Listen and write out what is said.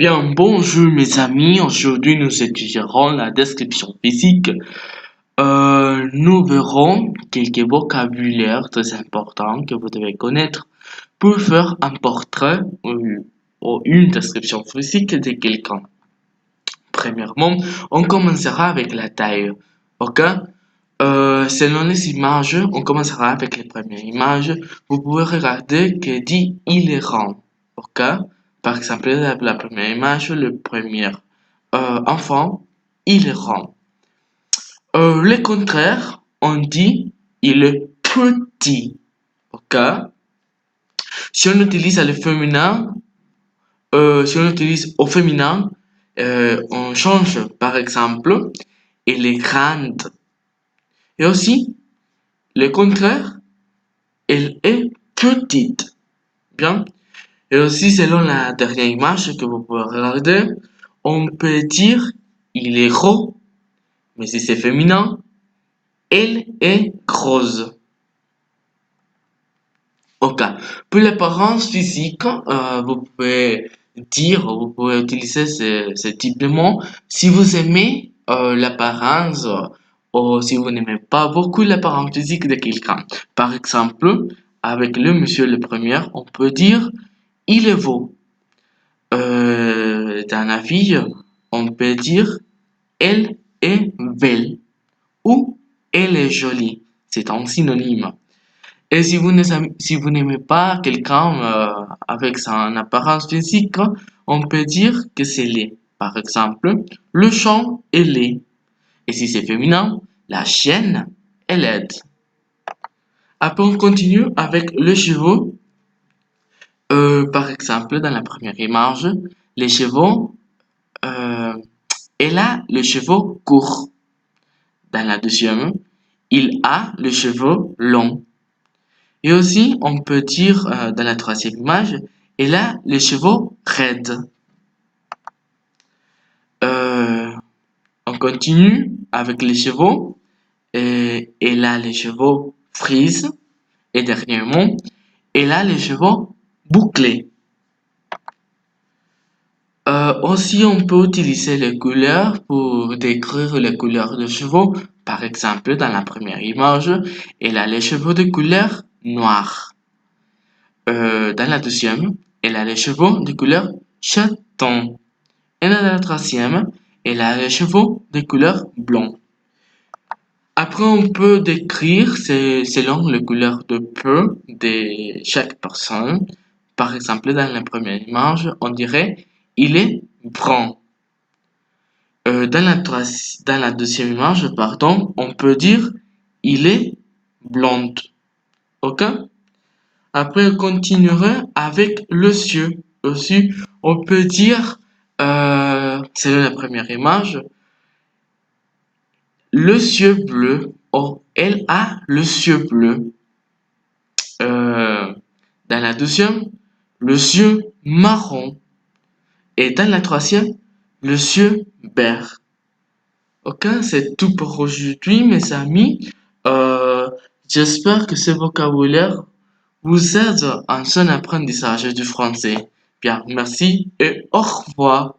Bien, bonjour mes amis. Aujourd'hui, nous étudierons la description physique. Nous verrons quelques vocabulaires très importants que vous devez connaître pour faire un portrait ou une description physique de quelqu'un. Premièrement, on commencera avec la taille. Ok? Selon les images, on commencera avec les premières images. Vous pouvez regarder que dit il est rond. Ok? Par exemple, la première image, le premier enfant, il est rond. Le contraire, on dit il est petit. Ok? Si on utilise le féminin, si on utilise au féminin, on change par exemple, il est grande. Et aussi, le contraire, elle est petite. Bien. Et aussi, selon la dernière image que vous pouvez regarder, on peut dire il est gros, mais si c'est féminin, elle est grosse. Ok. Pour l'apparence physique, vous pouvez utiliser ce type de mot si vous aimez l'apparence ou si vous n'aimez pas beaucoup l'apparence physique de quelqu'un. Par exemple, avec le monsieur le premier, on peut dire il est beau. Dans la fille, on peut dire elle est belle ou elle est jolie. C'est un synonyme. Et si vous n'aimez pas quelqu'un avec son apparence physique, on peut dire que c'est laid. Par exemple, le chat est laid. Et si c'est féminin, la chienne est laide. Après, on continue avec le cheveu. Par exemple, dans la première image, les cheveux, euh, elle a le cheveu court. Dans la deuxième, il a le cheveu long. Et aussi, on peut dire dans la troisième image, elle a les cheveux raides. Euh, on continue avec les cheveux. Et elle a les cheveux frises. Et dernièrement, elle a les cheveux bouclés. Aussi, on peut utiliser les couleurs pour décrire les couleurs de cheveux. Par exemple, dans la première image, elle a les cheveux de couleur noire. Dans la deuxième, elle a les cheveux de couleur chaton. Et dans la troisième, elle a les cheveux de couleur blond. Après, on peut décrire selon les couleurs de peau de chaque personne. Par exemple, dans la première image, on dirait il est brun. Dans la deuxième image, pardon, on peut dire il est blonde. Ok? Après, on continuera avec le cieux. Aussi, on peut dire, selon la première image, le cieux bleu. Oh, elle a le cieux bleu. Euh, dans la deuxième, le cieux marron. Et dans la troisième, le cieux vert. Ok, c'est tout pour aujourd'hui, mes amis. Euh, J'espère que ce vocabulaire vous aide en son apprentissage du français. Bien, merci et au revoir.